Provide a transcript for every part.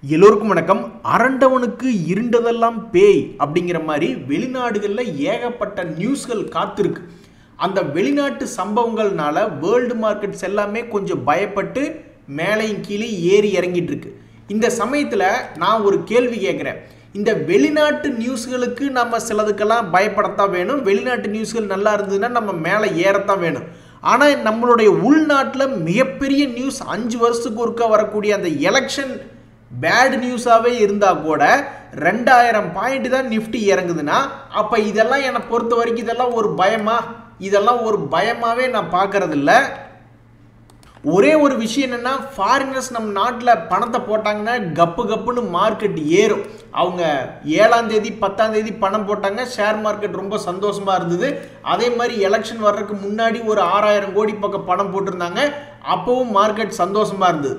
எல்லோருக்கும் வணக்கம். அரண்டவனுக்கு இருண்டதெல்லாம் பேய் அப்படிங்கிற மாதிரி வெளிநாடுகளில் ஏகப்பட்ட நியூஸ்கள் காத்திருக்கு. அந்த வெளிநாட்டு சம்பவங்கள்னால வேர்ல்டு மார்க்கெட்ஸ் எல்லாமே கொஞ்சம் பயப்பட்டு மேலையும் கீழே ஏறி இறங்கிட்டு இருக்கு. இந்த சமயத்தில் நான் ஒரு கேள்வி கேட்குறேன். இந்த வெளிநாட்டு நியூஸ்களுக்கு நம்ம சிலதுக்கெல்லாம் பயப்படத்தான் வேணும். வெளிநாட்டு நியூஸ்கள் நல்லா இருந்ததுன்னா நம்ம மேலே ஏறத்தான் வேணும். ஆனால் நம்மளுடைய உள்நாட்டில் மிகப்பெரிய நியூஸ் 5 வருஷத்துக்கு ஒருக்கா வரக்கூடிய அந்த எலெக்ஷன் பேட் நியூஸாகவே இருந்தால் கூட 2000 பாயிண்ட் தான் நிஃப்டி இறங்குதுன்னா அப்போ இதெல்லாம் என்னை பொறுத்த வரைக்கும் இதெல்லாம் ஒரு பயமா? இதெல்லாம் ஒரு பயமாகவே நான் பார்க்கறது இல்லை. ஒரே ஒரு விஷயம் என்னென்னா, ஃபாரினர்ஸ் நம்ம நாட்டில் பணத்தை போட்டாங்கன்னா கப்பு கப்புன்னு மார்க்கெட் ஏறும். அவங்க 7ஆம் தேதி 10ஆம் தேதி பணம் போட்டாங்க, ஷேர் மார்க்கெட் ரொம்ப சந்தோஷமாக இருந்தது. அதே மாதிரி எலெக்ஷன் வர்றதுக்கு முன்னாடி ஒரு 6000 கோடி பக்கம் பணம் போட்டிருந்தாங்க, அப்போவும் மார்க்கெட் சந்தோஷமாக இருந்தது.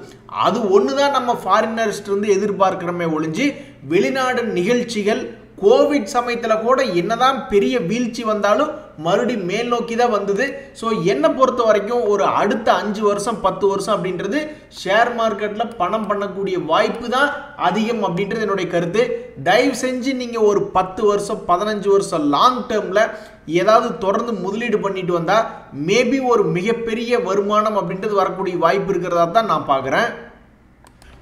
அது ஒன்று தான் நம்ம ஃபாரினர்ஸ்ட் வந்து எதிர்பார்க்கிறோமே ஒழிஞ்சு வெளிநாடு நிகழ்ச்சிகள் கோவிட் சமயத்தில் கூட என்னதான் பெரிய வீழ்ச்சி வந்தாலும் மறுபடியும் மேல் நோக்கி தான் வந்தது. ஸோ என்னை பொறுத்த வரைக்கும் ஒரு அடுத்த 5 வருஷம் 10 வருஷம் அப்படின்றது ஷேர் மார்க்கெட்டில் பணம் பண்ணக்கூடிய வாய்ப்பு தான் அதிகம் அப்படின்றது என்னுடைய கருத்து. தயவு செஞ்சு நீங்கள் ஒரு 10 வருஷம் 15 வருஷம் லாங் டேர்மில் ஏதாவது தொடர்ந்து முதலீடு பண்ணிட்டு வந்தால் மேபி ஒரு மிகப்பெரிய வருமானம் அப்படின்றது வரக்கூடிய வாய்ப்பு இருக்கிறதா தான் நான் பார்க்குறேன்.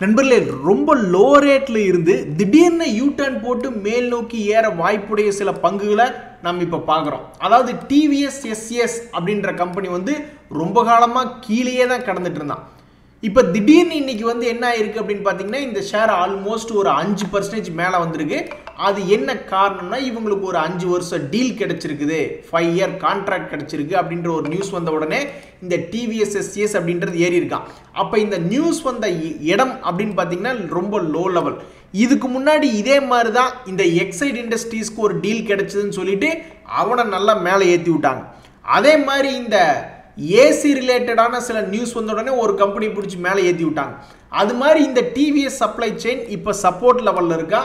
நண்பர்களே, ரொம்ப லோ ரேட்டில் இருந்து திடீர்னு யூட்டர்ன் போட்டு மேல் நோக்கி ஏற வாய்ப்புடைய சில பங்குகளை நம்ம இப்போ பார்க்குறோம். அதாவது டிவிஎஸ் எஸ்எஸ் அப்படின்ற கம்பெனி வந்து ரொம்ப காலமாக கீழேயே தான் கடந்துட்டு இருந்தான். இப்போ திடீர்னு இன்னைக்கு வந்து என்ன ஆயிருக்கு அப்படின்னு பார்த்தீங்கன்னா, இந்த ஷேர் ஆல்மோஸ்ட் ஒரு 5% மேலே வந்திருக்கு. அது என்ன காரணம்னா, இவங்களுக்கு ஒரு 5 வருஷம் டீல் கிடைச்சிருக்குது, 5 இயர் கான்ட்ராக்ட் கிடைச்சிருக்கு அப்படின்ற ஒரு நியூஸ் வந்த உடனே இந்த டிவிஎஸ்எஸ்எஸ் அப்படின்றது ஏறி இருக்கான். அப்போ இந்த நியூஸ் வந்த இடம் அப்படின்னு பார்த்தீங்கன்னா ரொம்ப லோ லெவல். இதுக்கு முன்னாடி இதே மாதிரி தான் இந்த எக்ஸைட் இண்டஸ்ட்ரீஸ்க்கு ஒரு டீல் கிடைச்சதுன்னு சொல்லிட்டு அவனை நல்லா மேலே ஏற்றி விட்டாங்க. அதே மாதிரி இந்த ஏசி ரிலேட்டடான சில நியூஸ் வந்த உடனே ஒரு கம்பெனி பிடிச்சி மேலே ஏற்றி விட்டாங்க. அது மாதிரி இந்த டிவிஎஸ் சப்ளை செயின் இப்போ சப்போர்ட் லெவலில் இருக்கா.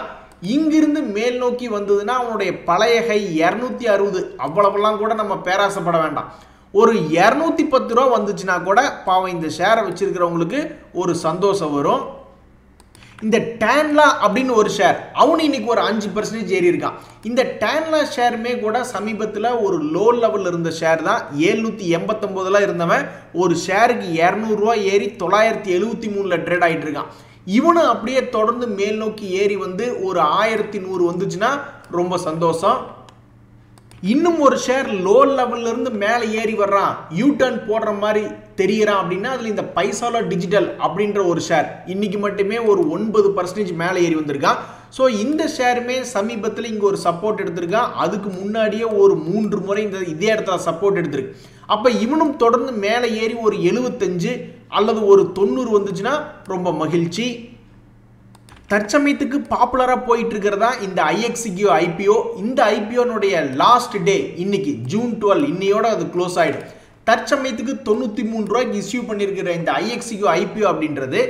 இங்கிருந்து மேல் நோக்கி வந்ததுன்னா அவனுடைய பழைய ஹை 260, அவ்வளவெல்லாம் கூட நம்ம பேராசப்பட வேண்டாம். ஒரு 210 ரூபா வந்துச்சுன்னா கூட பாவம் இந்த ஷேரை வச்சிருக்கிறவங்களுக்கு ஒரு சந்தோஷம் வரும். இந்த டேன்லா அப்படின்னு ஒரு ஷேர், அவனு இன்னைக்கு ஒரு 5% ஏறி இருக்கான். இந்த டேன்லா ஷேருமே கூட சமீபத்தில் ஒரு லோ லெவலில் இருந்த ஷேர் தான். 789 இருந்தவன் ஒரு ஷேருக்கு 200 ரூபா ஏறி 973 ட்ரேட் ஆகிட்டு இருக்கான். இவனும் அப்படியே தொடர்ந்து மேல் நோக்கி ஏறி வந்து ஒரு 1100 வந்துச்சுன்னா ரொம்ப சந்தோஷம். இன்னும் ஒரு ஷேர் லோ லெவல்ல இருந்து மேலே ஏறி வர்றான், யூ டர்ன் போடுற மாதிரி தெரிகிறான் அப்படின்னா அதில் இந்த பைசாலா டிஜிட்டல் அப்படின்ற ஒரு ஷேர் இன்னைக்கு மட்டுமே ஒரு 9% மேலே ஏறி வந்திருக்கான். ஸோ இந்த ஷேருமே சமீபத்தில் இங்கே ஒரு சப்போர்ட் எடுத்திருக்கான். அதுக்கு முன்னாடியே ஒரு 3 முறை இதே இடத்துல சப்போர்ட் எடுத்திருக்கு. அப்போ இவனும் தொடர்ந்து மேலே ஏறி ஒரு 75 அல்லது ஒரு 90 வந்துச்சுன்னா ரொம்ப மகிழ்ச்சி. தற்சமயத்துக்கு பாப்புலராக போயிட்டு இருக்கிறதா இந்த ஐஎக்ஸ்சிக்யூ ஐபிஓ. இந்த ஐபிஓனுடைய லாஸ்ட் டே இன்னைக்கு ஜூன் 12, இன்னையோட அது க்ளோஸ் ஆகிடும். தற்சமயத்துக்கு 93 ரூபாய்க்கு இஸ்யூ பண்ணியிருக்கிற இந்த ஐஎக்ஸ்சிக்யூ ஐபிஓ அப்படின்றது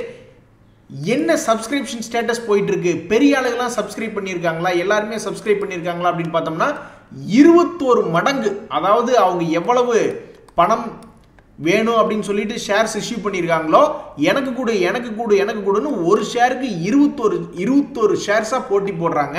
என்ன சப்ஸ்கிரிப்ஷன் ஸ்டேட்டஸ் போயிட்டு இருக்கு? பெரிய ஆளுகள்லாம் சப்ஸ்கிரைப் பண்ணியிருக்காங்களா, எல்லாருமே சப்ஸ்கிரைப் பண்ணியிருக்காங்களா அப்படின்னு பார்த்தோம்னா 21 மடங்கு. அதாவது அவங்க எவ்வளவு பணம் வேணும் அப்படின்னு சொல்லிட்டு ஷேர்ஸ் இஷ்யூ பண்ணியிருக்காங்களோ, எனக்கு கூட எனக்கு கூட எனக்கு கூடன்னு ஒரு ஷேருக்கு 21 ஷேர்ஸாக போட்டி போடுறாங்க.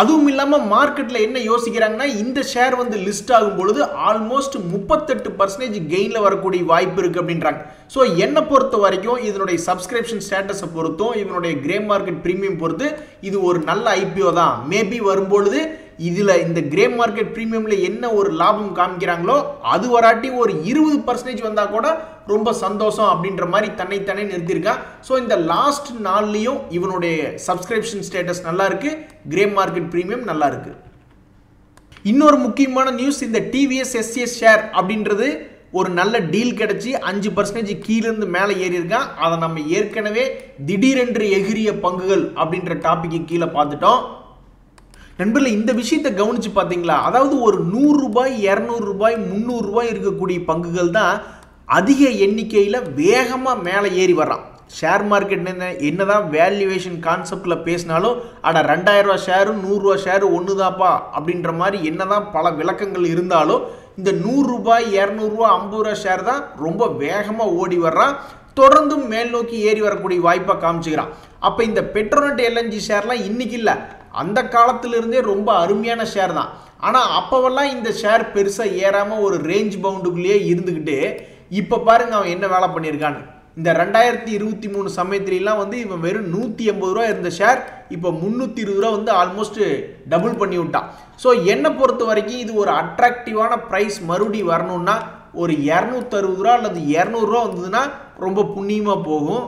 அதுவும் இல்லாமல் மார்க்கெட்டில் என்ன யோசிக்கிறாங்கன்னா, இந்த ஷேர் வந்து லிஸ்ட் ஆகும் பொழுது ஆல்மோஸ்ட் 38% கெயினில் வரக்கூடிய வாய்ப்பு இருக்குது அப்படின்றாங்க. ஸோ என்னை பொறுத்த வரைக்கும் இதனுடைய சப்ஸ்கிரிப்ஷன் ஸ்டேட்டஸை பொறுத்தும் இதனுடைய கிரே மார்க்கெட் ப்ரீமியம் பொறுத்து இது ஒரு நல்ல ஐபிஓ தான். மேபி வரும்பொழுது இதில் இந்த கிரே மார்க்கெட் ப்ரீமியமில் என்ன ஒரு லாபம் காமிக்கிறாங்களோ அது வராட்டி ஒரு 20% வந்தால் கூட ரொம்ப சந்தோஷம் அப்படின்ற மாதிரி தன்னைத்தானே நிறுத்தியிருக்கான். ஸோ இந்த லாஸ்ட் நாள்லேயும் இவனுடைய சப்ஸ்கிரிப்ஷன் ஸ்டேட்டஸ் நல்லா இருக்கு, கிரே மார்க்கெட் ப்ரீமியம் நல்லா இருக்கு. இன்னொரு முக்கியமான நியூஸ், இந்த டிவிஎஸ் எஸ்எஸ் ஷேர் அப்படின்றது ஒரு நல்ல டீல் கிடைச்சி 5% கீழிருந்து மேலே ஏறி இருக்கான். அதை நம்ம ஏற்கனவே திடீரென்று எகிரிய பங்குகள் அப்படின்ற டாபிக்கு கீழே பார்த்துட்டோம். நண்பர்களே, இந்த விஷயத்தை கவனிச்சு பார்த்தீங்களா? அதாவது ஒரு 100 ரூபாய் 200 ரூபாய் 300 ரூபாய் இருக்கக்கூடிய பங்குகள் தான் அதிக எண்ணிக்கையில் வேகமாக மேலே ஏறி வர்றான். ஷேர் மார்க்கெட் என்னதான் வேல்யூவேஷன் கான்செப்டில் பேசினாலும் அட 2000 ரூபா ஷேரும் 100 ரூபா ஷேரு ஒன்று தான்ப்பா அப்படின்ற மாதிரி என்னதான் பல விளக்கங்கள் இருந்தாலும் இந்த 100 ரூபாய் 200 ரூபா 50 ரூபா ஷேர் தான் ரொம்ப வேகமாக ஓடி வர்றான். தொடர்ந்து மேல் நோக்கி ஏறி வரக்கூடிய வாய்ப்பை காமிச்சுக்கிறான். அப்போ இந்த பெட்ரோநெட் எல்என்ஜி ஷேர்லாம் இன்னைக்கு இல்லை, அந்த காலத்திலிருந்தே ரொம்ப அருமையான ஷேர் தான். ஆனால் அப்போவெல்லாம் இந்த ஷேர் பெருசாக ஏறாமல் ஒரு ரேஞ்ச் பவுண்டுக்குள்ளேயே இருந்துக்கிட்டு இப்போ பாருங்க அவன் என்ன வேலை பண்ணியிருக்கான்னு. இந்த 2023 சமயத்துலாம் வந்து இவன் வெறும் 180 ரூபா இருந்த ஷேர் இப்போ 320 ரூபா வந்து ஆல்மோஸ்ட் டபுள் பண்ணி விட்டான். ஸோ என்னை பொறுத்த வரைக்கும் இது ஒரு அட்ராக்டிவான ப்ரைஸ் மறுபடி வரணும்னா ஒரு 260 ரூபா அல்லது 200 ரூபா வந்ததுன்னா ரொம்ப புண்ணியமாக போகும்.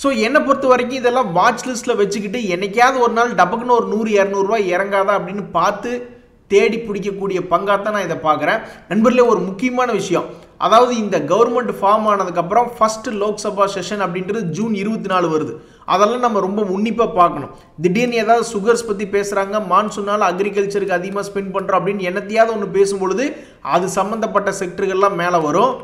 ஸோ என்னை பொறுத்த வரைக்கும் இதெல்லாம் வாட்ச் லிஸ்ட்டில் வச்சுக்கிட்டு என்னைக்காவது ஒரு நாள் டபக்குன்னு ஒரு 100-200 ரூபா இறங்காதா அப்படின்னு பார்த்து தேடி பிடிக்கக்கூடிய பங்காக நான் இதை பார்க்குறேன். நண்பர்களே, ஒரு முக்கியமான விஷயம், அதாவது இந்த கவர்மெண்ட் ஃபார்ம் ஆனதுக்கப்புறம் ஃபர்ஸ்ட் லோக்சபா செஷன் அப்படின்றது ஜூன் 24 வருது. அதெல்லாம் நம்ம ரொம்ப உன்னிப்பாக பார்க்கணும். திடீர்னு ஏதாவது சுகர்ஸ் பற்றி பேசுகிறாங்க, மான்சூனால் அக்ரிகல்ச்சருக்கு அதிகமாக ஸ்பெண்ட் பண்ணுறோம் அப்படின்னு என்னத்தையாவது ஒன்று பேசும்பொழுது அது சம்மந்தப்பட்ட செக்டர்கள்லாம் மேலே வரும்.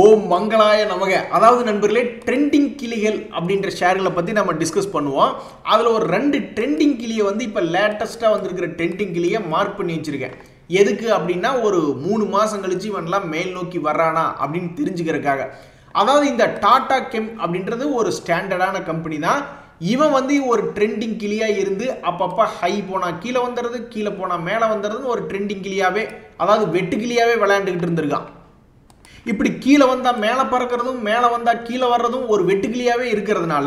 ஓம் மங்களாய நமக. அதாவது நண்பர்களே, ட்ரெண்டிங் கிளிகள் அப்படின்ற ஷேர்களை பற்றி நம்ம டிஸ்கஸ் பண்ணுவோம். அதில் ஒரு 2 ட்ரெண்டிங் கிளியை வந்து இப்போ லேட்டஸ்ட்டாக வந்திருக்கிற ட்ரெண்டிங் கிளியை மார்க் பண்ணி வச்சுருக்கேன். எதுக்கு அப்படின்னா ஒரு 3 மாதம் கழிச்சு இவன்லாம் மேல் நோக்கி வர்றானா அப்படின்னு தெரிஞ்சுக்கிறதுக்காக. அதாவது இந்த டாடா கெம் அப்படின்றது ஒரு ஸ்டாண்டர்டான கம்பெனி தான். இவன் வந்து ஒரு ட்ரெண்டிங் கிளியாக இருந்து அப்பப்போ ஹை போனால் கீழே வந்துடுறது, கீழே போனால் மேலே வந்துடுறதுன்னு ஒரு ட்ரெண்டிங் கிளியாகவே, அதாவது வெட்டு கிளியாகவே விளையாண்டுக்கிட்டு இருந்திருக்கான். இப்படி கீழே வந்தால் மேலே பறக்கிறதும் மேலே வந்தால் கீழே வர்றதும் ஒரு வெட்டுக்கிளியாகவே இருக்கிறதுனால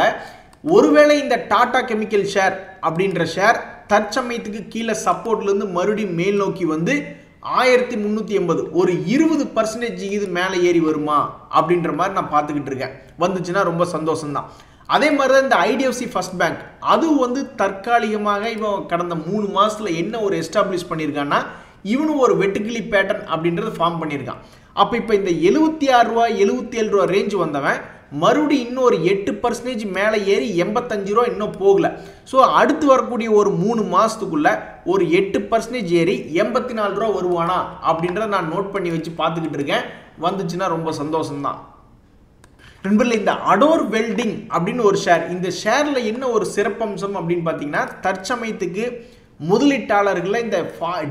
ஒருவேளை இந்த டாடா கெமிக்கல் ஷேர் அப்படின்ற ஷேர் தற்சமயத்துக்கு கீழே சப்போர்ட்லேருந்து மறுபடியும் மேல் நோக்கி வந்து 1380 ஒரு 20% இது மேலே ஏறி வருமா அப்படின்ற மாதிரி நான் பார்த்துக்கிட்டு இருக்கேன். வந்துச்சுன்னா ரொம்ப சந்தோஷம்தான். அதே மாதிரி தான் இந்த ஐடிஎஃப்சி ஃபர்ஸ்ட் பேங்க், அது வந்து தற்காலிகமாக இவன் கடந்த 3 மாதத்தில் என்ன ஒரு எஸ்டாப்ளிஷ் பண்ணியிருக்கான்னா இவனும் ஒரு வெட்டுக்கிளி பேட்டர்ன் அப்படின்றது ஃபார்ம் பண்ணியிருக்கான். அப்போ இப்போ இந்த 76 ரூபா 77 ரூபா ரேஞ்சு வந்தவன் மறுபடியும் இன்னும் ஒரு 8% மேலே ஏறி 85 ரூபா இன்னும் போகல. ஸோ அடுத்து வரக்கூடிய ஒரு 3 மாதத்துக்குள்ள ஒரு 8% ஏறி 84 ரூபா வருவானா அப்படின்றத நான் நோட் பண்ணி வச்சு பார்த்துக்கிட்டு இருக்கேன். வந்துச்சுன்னா ரொம்ப சந்தோஷம்தான். நண்பர்களே, இந்த அடோர் வெல்டிங் அப்படின்னு ஒரு ஷேர், இந்த ஷேரில் என்ன ஒரு சிறப்பம்சம் அப்படின்னு பார்த்தீங்கன்னா தற்சமயத்துக்கு முதலீட்டாளர்களில் இந்த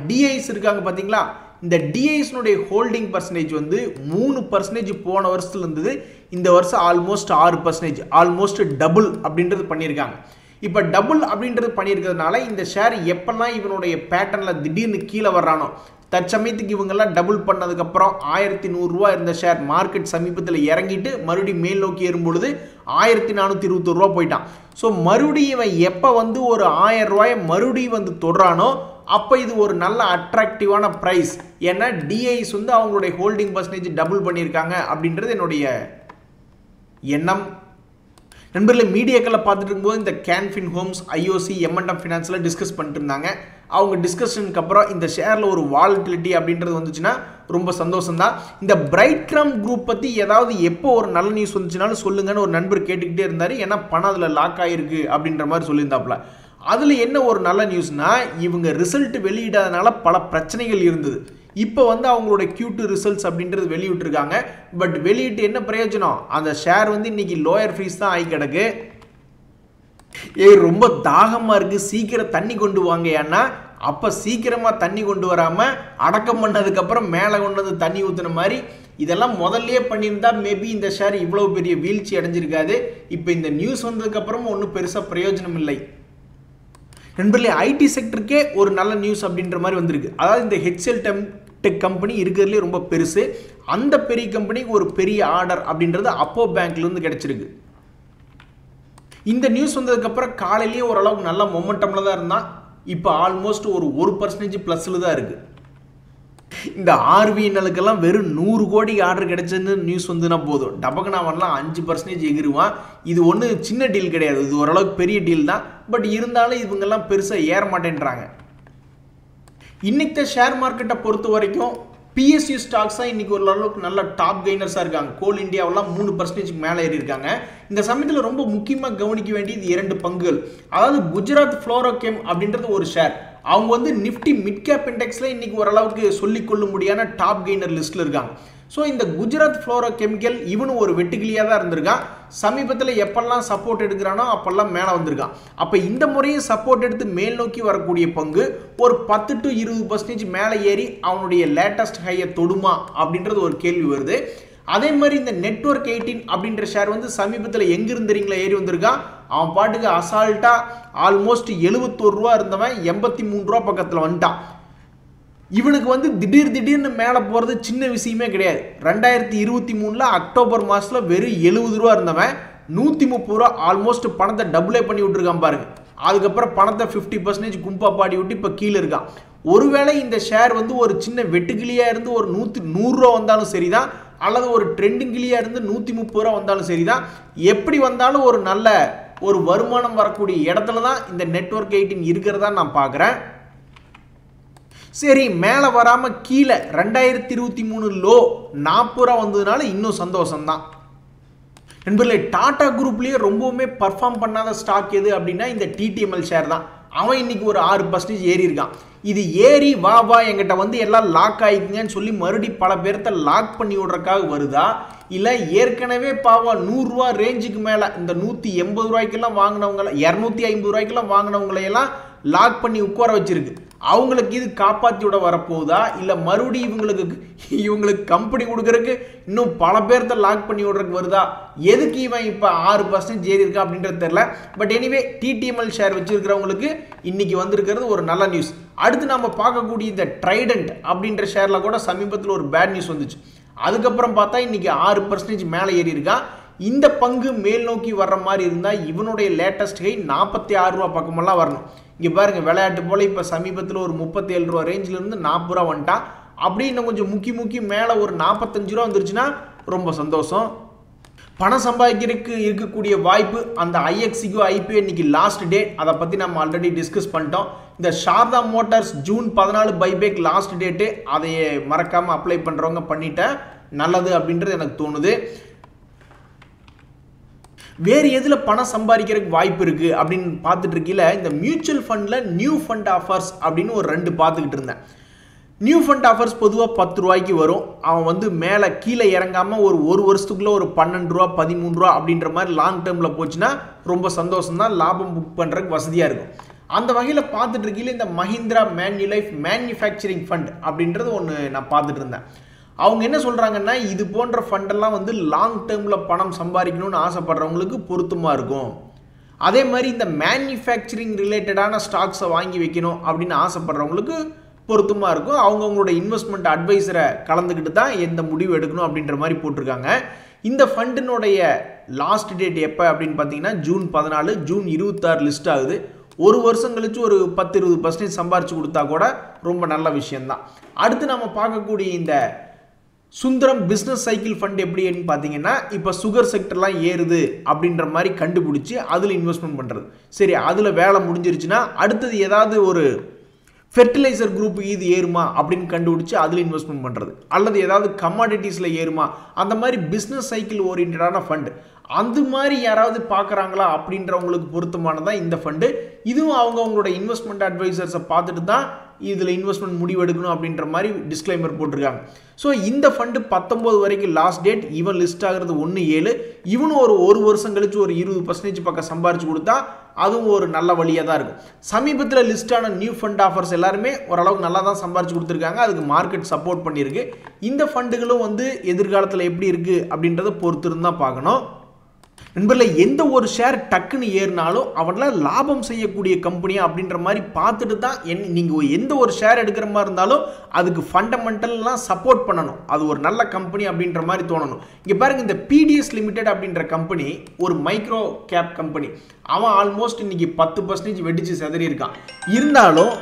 டிஐஸ் இருக்காங்க பார்த்தீங்களா, இந்த டிஐஸ்னுடைய ஹோல்டிங் பர்சன்டேஜ் வந்து 3% போன வருஷத்துல இருந்தது, இந்த வருஷம் ஆல்மோஸ்ட் 6%, ஆல்மோஸ்ட் டபுள் அப்படின்றது பண்ணியிருக்காங்க. இப்போ டபுள் அப்படின்றது பண்ணியிருக்கிறதுனால இந்த ஷேர் எப்பெல்லாம் இவனுடைய பேட்டர்னில் திடீர்னு கீழே வர்றானோ, தற்சமயத்துக்கு இவங்கெல்லாம் டபுள் பண்ணதுக்கப்புறம் 1100 ரூபா இருந்த ஷேர் மார்க்கெட் சமீபத்தில் இறங்கிட்டு மறுபடியும் மேல் நோக்கி ஏறும்பொழுது 1421 ரூபா போயிட்டான். ஸோ மறுபடியும் இவன் எப்போ வந்து ஒரு 1000 ரூபாயை மறுபடியும் வந்து தொடுறானோ அப்போ இது ஒரு நல்ல அட்ராக்டிவான ப்ரைஸ். ஏன்னா டிஐஸ் வந்து அவங்களுடைய ஹோல்டிங் பர்சன்டேஜ் டபுள் பண்ணியிருக்காங்க அப்படின்றது என்னுடைய எண்ணம். நண்பர்களே, மீடியாக்களை பார்த்துட்டு இருக்கும்போது இந்த கேன்ஃபின் ஹோம்ஸ், ஐஓசி, M&M ஃபினான்ஸில் டிஸ்கஸ் பண்ணிட்டு இருந்தாங்க. அவங்க டிஸ்கஷனுக்கு அப்புறம் இந்த ஷேரில் ஒரு வாலட்டிலிட்டி அப்படின்றது வந்துச்சுன்னா ரொம்ப சந்தோஷம்தான். இந்த பிரைட் கிராம் குரூப் பற்றி ஏதாவது எப்போ ஒரு நல்ல நியூஸ் வந்துச்சுனாலும் சொல்லுங்கன்னு ஒரு நண்பர் கேட்டுக்கிட்டே இருந்தார். ஏன்னா பணம் அதில் லாக் ஆகிருக்கு அப்படின்ற மாதிரி சொல்லியிருந்தாப்புல. அதில் என்ன ஒரு நல்ல நியூஸ்னா, இவங்க ரிசல்ட் வெளியிடாதனால பல பிரச்சனைகள் இருந்தது. இப்போ வந்து அவங்களோட Q2 ரிசல்ட்ஸ் அப்படின்றது வெளியிட்டிருக்காங்க. பட் வெளியிட்டு என்ன பிரயோஜனம், அந்த ஷேர் வந்து இன்னைக்கு லோயர் ஃப்ரீஸ் தான் ஆகி கிடக்கு. ரொம்ப தாகமாக இருக்குது, சீக்கிரம் தண்ணி கொண்டு வாங்க. ஏன்னா அப்போ சீக்கிரமாக தண்ணி கொண்டு வராமல் அடக்கம் பண்ணதுக்கப்புறம் மேலே கொண்டு வந்து தண்ணி ஊற்றுன மாதிரி இதெல்லாம் முதல்லையே பண்ணியிருந்தா மேபி இந்த ஷேர் இவ்வளோ பெரிய வீழ்ச்சி அடைஞ்சிருக்காது. இப்போ இந்த நியூஸ் வந்ததுக்கப்புறம் ஒன்றும் பெருசாக பிரயோஜனம் இல்லை. நண்பர்களே, ஐடி செக்டருக்கே ஒரு நல்ல நியூஸ் அப்படின்ற மாதிரி வந்திருக்கு. அதாவது இந்த HCL டெக் கம்பெனி இருக்கிறதுலே ரொம்ப பெருசு. அந்த பெரிய கம்பெனிக்கு ஒரு பெரிய ஆர்டர் அப்படின்றது அப்போ பேங்க்லேருந்து கிடைச்சிருக்கு. இந்த நியூஸ் வந்ததுக்கப்புறம் காலையிலேயே ஓரளவுக்கு நல்ல மொமெண்டமில் தான் இருந்தால் இப்போ ஆல்மோஸ்ட் ஒரு 1% ப்ளஸில் தான் இருக்குது. இந்த RVNLக்கெல்லாம் வெறும் 100 கோடி ஆர்டர் கிடைச்சதுன்னு நியூஸ் வந்துன்னா போதும், டபக்குனா வரலாம் 5% எகிருவான். இது ஒன்றும் சின்ன டீல் கிடையாது, இது ஓரளவுக்கு பெரிய டீல் தான். பட் இருந்தாலும் இவங்கெல்லாம் பெருசாக ஏற மாட்டேன்றாங்க. இன்னைக்கு ஷேர் மார்க்கெட்டை பொறுத்த வரைக்கும் PSU ஸ்டாக்ஸ் தான் இன்னைக்கு ஓரளவுக்கு நல்ல டாப் கெய்னர்ஸாக இருக்காங்க. கோல் இந்தியாவெல்லாம் 3% மேலே ஏறி இருக்காங்க. இந்த சமயத்தில் ரொம்ப முக்கியமாக கவனிக்க வேண்டியது 2 பங்குகள். அதாவது குஜராத் ஃப்ளோரோகெம் அப்படின்றது ஒரு ஷேர். அவங்க வந்து நிஃப்டி மிட் கேப் இண்டெக்ஸில் இன்னைக்கு ஓரளவுக்கு சொல்லிக்கொள்ள முடியாத டாப் கெய்னர் லிஸ்ட்டில் இருக்காங்க. ஸோ இந்த குஜராத் ஃப்ளோரோ கெமிக்கல் இவனும் ஒரு வெட்டுக்கிளியாக தான் இருந்திருக்கான். சமீபத்தில் எப்பெல்லாம் சப்போர்ட் எடுக்கிறானோ அப்பெல்லாம் மேலே வந்திருக்கான். அப்போ இந்த முறையும் சப்போர்ட் எடுத்து மேல் நோக்கி வரக்கூடிய பங்கு ஒரு 10 to 20% மேலே ஏறி அவனுடைய லேட்டஸ்ட் ஹையை தொடுமா அப்படின்றது ஒரு கேள்வி வருது. அதே மாதிரி இந்த நெட்வொர்க் 18 அப்படின்ற ஷேர் வந்து சமீபத்தில் எங்கிருந்து தெரியுங்களா ஏறி வந்திருக்கான். அவன் பாட்டுக்கு அசால்ட்டா ஆல்மோஸ்ட் 71 ரூபா இருந்தவன் 83 ரூபா பக்கத்தில் வந்துட்டான். இவனுக்கு வந்து திடீர்னு மேலே போகிறது சின்ன விஷயமே கிடையாது. 2023 அக்டோபர் மாதத்தில் வெறும் 70 ரூபா இருந்தவன் 130 ரூபா ஆல்மோஸ்ட் பணத்தை டபுளே பண்ணி விட்டுருக்கான் பாருங்க. அதுக்கப்புறம் பணத்தை 50% கும்பா பாடி விட்டு இப்போ கீழே இருக்கான். ஒருவேளை இந்த ஷேர் வந்து ஒரு சின்ன வெட்டுக்கிளியாக இருந்து ஒரு 100 ரூபா வந்தாலும் சரிதான், அல்லது ஒரு ட்ரெண்டிங் கிளியாக இருந்து 130 ரூபா வந்தாலும் சரிதான், எப்படி வந்தாலும் ஒரு நல்ல ஒரு வருமானம் வரக்கூடிய இடத்துல தான் இந்த நெட்வொர்க் 18 இருக்கிறதா நான் பார்க்குறேன். சரி, மேலே வராமல் கீழே 2023 லோ 40 ரூபா வந்ததுனால இன்னும் சந்தோஷம்தான். நண்பர்களே, டாடா குரூப்லேயே ரொம்பவுமே பர்ஃபார்ம் பண்ணாத ஸ்டாக் எது அப்படின்னா இந்த டிடிஎம்எல் ஷேர் தான். அவன் இன்னைக்கு ஒரு 6% ஏறி இருக்கான். இது ஏறி வா என்கிட்ட வந்து எல்லாம் லாக் ஆகிக்குங்கன்னு சொல்லி மறுபடியும் பல பேர்த்த லாக் பண்ணி விடுறதுக்காக வருதா, இல்லை ஏற்கனவே பாவா 100 ரூபா ரேஞ்சுக்கு மேலே இந்த 180 ரூபாய்க்கெல்லாம் வாங்கினவங்கள 250 ரூபாய்க்கெல்லாம் வாங்கினவங்களையெல்லாம் லாக் பண்ணி உட்கார வச்சிருக்கு. அவங்களுக்கு இது காப்பாற்றி விட வரப்போகுதா, இல்லை மறுபடியும் இவங்களுக்கு கம்பெனி கொடுக்கறதுக்கு இன்னும் பல பேர்த்த லாக் பண்ணி விடுறதுக்கு வருதா, எதுக்கு இவன் இப்போ 6% ஏறி இருக்கா அப்படின்றது தெரியல. பட் எனிவே டிடிஎம்எல் ஷேர் வச்சிருக்கிறவங்களுக்கு இன்னைக்கு வந்திருக்கிறது ஒரு நல்ல நியூஸ். அடுத்து நம்ம பார்க்கக்கூடிய இந்த ட்ரைடன்ட் அப்படின்ற ஷேரில் கூட சமீபத்தில் ஒரு பேட் நியூஸ் வந்துச்சு. அதுக்கப்புறம் பார்த்தா இன்னைக்கு 6% மேலே ஏறி இருக்கா. இந்த பங்கு மேல் நோக்கி வர்ற மாதிரி இருந்தால் இவனுடைய லேட்டஸ்ட் ஹை 46 ரூபா பக்கமெல்லாம் வரணும். இங்கே பாருங்க, விளையாட்டு போல் இப்போ சமீபத்தில் ஒரு 37 ரூபா ரேஞ்சிலிருந்து 40 ரூபா வந்துட்டான். அப்படி இன்னும் கொஞ்சம் முக்கி மேலே ஒரு 45 ரூபா வந்துருச்சுன்னா ரொம்ப சந்தோஷம். பணம் சம்பாதிக்கிறதுக்கு இருக்கக்கூடிய வாய்ப்பு அந்த ஐஎக்ஸிக்கு ஐபிஓ இன்னைக்கு லாஸ்ட் டேட், அதை பற்றி நம்ம ஆல்ரெடி டிஸ்கஸ் பண்ணிட்டோம். இந்த Sharada Motors June 14 buyback last date, அதை மறக்காமல் அப்ளை பண்ணுறவங்க பண்ணிட்டேன் நல்லது அப்படின்றது எனக்கு தோணுது. வேறு எதில் பணம் சம்பாதிக்கிறதுக்கு வாய்ப்பு இருக்குது அப்படின்னு பார்த்துட்டு இருக்கீங்கள, இந்த மியூச்சுவல் ஃபண்டில் நியூ ஃபண்ட் ஆஃபர்ஸ் அப்படின்னு ஒரு 2 பார்த்துக்கிட்டு இருந்தேன். நியூ ஃபண்ட் ஆஃபர்ஸ் பொதுவாக 10 ரூபாய்க்கு வரும். அவன் வந்து மேலே கீழே இறங்காமல் ஒரு வருஷத்துக்குள்ளே ஒரு 12 ரூபா 13 ரூபா அப்படின்ற மாதிரி லாங் டேர்மில் போச்சுன்னா ரொம்ப சந்தோஷம்தான், லாபம் புக் பண்ணுறதுக்கு வசதியாக இருக்கும். அந்த வகையில் பார்த்துட்டு இருக்கீங்கள இந்த மஹிந்திரா மேன்யூலைஃப் மேனுஃபேக்சரிங் ஃபண்ட் அப்படின்றது ஒன்று நான் பார்த்துட்டு இருந்தேன். அவங்க என்ன சொல்கிறாங்கன்னா, இது போன்ற ஃபண்டெல்லாம் வந்து லாங் டேர்மில் பணம் சம்பாதிக்கணும்னு ஆசைப்படுறவங்களுக்கு பொருத்தமாக இருக்கும். அதே மாதிரி இந்த மேனுஃபேக்சரிங் ரிலேட்டடான ஸ்டாக்ஸை வாங்கி வைக்கணும் அப்படின்னு ஆசைப்படுறவங்களுக்கு பொருத்தமாக இருக்கும். அவங்கவுங்களோட இன்வெஸ்ட்மெண்ட் அட்வைசரை கலந்துக்கிட்டு தான் எந்த முடிவு எடுக்கணும் அப்படின்ற மாதிரி போட்டிருக்காங்க. இந்த ஃபண்டினுடைய லாஸ்ட் டேட் எப்போ அப்படின்னு பார்த்தீங்கன்னா ஜூன் 14, ஜூன் 26 லிஸ்ட் ஆகுது. ஒரு வருஷம் கழிச்சு ஒரு 10-20% சம்பாரிச்சு கொடுத்தா கூட ரொம்ப நல்ல விஷயம்தான். அடுத்து நம்ம பார்க்கக்கூடிய இந்த சுந்தரம் பிஸ்னஸ் சைக்கிள் ஃபண்ட் எப்படின்னு பார்த்தீங்கன்னா, இப்போ சுகர் செக்டர்லாம் ஏறுது அப்படின்ற மாதிரி கண்டுபிடிச்சி அதில் இன்வெஸ்ட்மெண்ட் பண்ணுறது. சரி, அதில் வேலை முடிஞ்சிருச்சுன்னா அடுத்தது ஏதாவது ஒரு ஃபெர்டிலைசர் குரூப் இது ஏறுமா அப்படின்னு கண்டுபிடிச்சி அதில் இன்வெஸ்ட்மெண்ட் பண்ணுறது, அல்லது ஏதாவது கமாடிட்டிஸில் ஏறுமா, அந்த மாதிரி பிஸ்னஸ் சைக்கிள் ஓரியன்டான ஃபண்டு அந்த மாதிரி யாராவது பார்க்குறாங்களா அப்படின்றவங்களுக்கு பொருத்தமானதான் இந்த ஃபண்டு. இதுவும் அவங்களோட இன்வெஸ்ட்மெண்ட் அட்வைசர்ஸை பார்த்துட்டு தான் இதில் இன்வெஸ்ட்மெண்ட் முடிவு எடுக்கணும் அப்படின்ற மாதிரி டிஸ்க்ளைமர் போட்டிருக்காங்க. ஸோ இந்த ஃபண்டு 19 வரைக்கும் லாஸ்ட் டேட். இவன் லிஸ்ட் ஆகிறது 1/7. இவனும் ஒரு வருஷம் கழிச்சு ஒரு 20% பக்கம் சம்பாரிச்சு கொடுத்தா அதுவும் ஒரு நல்ல வழியாக தான் இருக்கும். சமீபத்தில் லிஸ்டான நியூ ஃபண்ட் ஆஃபர்ஸ் எல்லாருமே ஓரளவுக்கு நல்லா தான் சம்பாரிச்சு கொடுத்துருக்காங்க. அதுக்கு மார்க்கெட் சப்போர்ட் பண்ணியிருக்கு. இந்த ஃபண்டுகளும் வந்து எதிர்காலத்தில் எப்படி இருக்குது அப்படின்றத பொறுத்து இருந்தால் பார்க்கணும். நண்பர்களே, எந்த ஒரு ஷேர் டக்குன்னு ஏறினாலும் அவனால் லாபம் செய்யக்கூடிய கம்பெனியா அப்படின்ற மாதிரி பார்த்துட்டு தான் நீங்கள் எந்த ஒரு ஷேர் எடுக்கிற மாதிரி இருந்தாலும் அதுக்கு ஃபண்டமெண்டல்லாம் சப்போர்ட் பண்ணணும். அது ஒரு நல்ல கம்பெனி அப்படின்ற மாதிரி தோணணும். இங்கே பாருங்கள், இந்த பிடிஎஸ் லிமிடெட் அப்படின்ற கம்பெனி ஒரு மைக்ரோ கேப் கம்பெனி. அவன் ஆல்மோஸ்ட் இன்னைக்கு 10% வெடிச்சு செதறி இருக்கான். இருந்தாலும்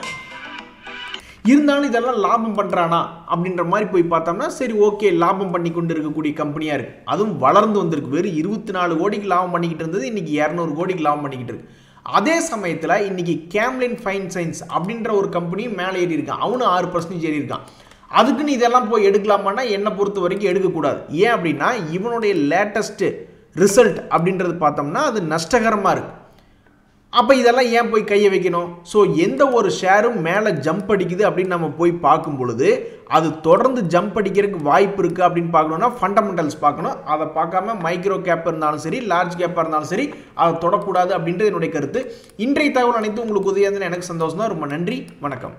இதெல்லாம் லாபம் பண்ணுறானா அப்படின்ற மாதிரி போய் பார்த்தோம்னா சரி ஓகே, லாபம் பண்ணி கொண்டு இருக்கக்கூடிய கம்பெனியாக இருக்குது. அதுவும் வளர்ந்து வந்திருக்கு. வெறும் 24 கோடிக்கு லாபம் பண்ணிக்கிட்டு இருந்தது இன்றைக்கி 200 கோடிக்கு லாபம் பண்ணிக்கிட்டு இருக்கு. அதே சமயத்தில் இன்றைக்கி கேம்லின் ஃபைன் சயின்ஸ் அப்படின்ற ஒரு கம்பெனியும் மேலே ஏறி இருக்கான். அவனும் 6% ஏறி இருக்கான். அதுக்குன்னு இதெல்லாம் போய் எடுக்கலாமான்னா என்னை பொறுத்த வரைக்கும் எடுக்கக்கூடாது. ஏன் அப்படின்னா இவனுடைய லேட்டஸ்ட்டு ரிசல்ட் அப்படின்றது பார்த்தோம்னா அது நஷ்டகரமாக இருக்குது. அப்போ இதெல்லாம் ஏன் போய் கையை வைக்கணும்? ஸோ எந்த ஒரு ஷேரும் மேலே ஜம்ப் அடிக்குது அப்படின்னு நம்ம போய் பார்க்கும் பொழுது அது தொடர்ந்து ஜம்ப் அடிக்கிறதுக்கு வாய்ப்பு இருக்குது அப்படின்னு பார்க்கணுன்னா ஃபண்டமெண்டல்ஸ் பார்க்கணும். அதை பார்க்காம மைக்ரோ கேப் இருந்தாலும் சரி, லார்ஜ் கேப்பாக இருந்தாலும் சரி, அதை தொடக்கூடாது அப்படின்றது என்னுடைய கருத்து. இன்றைய தகவல் அனைத்து உங்களுக்கு உதவியாக எனக்கு சந்தோஷம் தான். ரொம்ப நன்றி, வணக்கம்.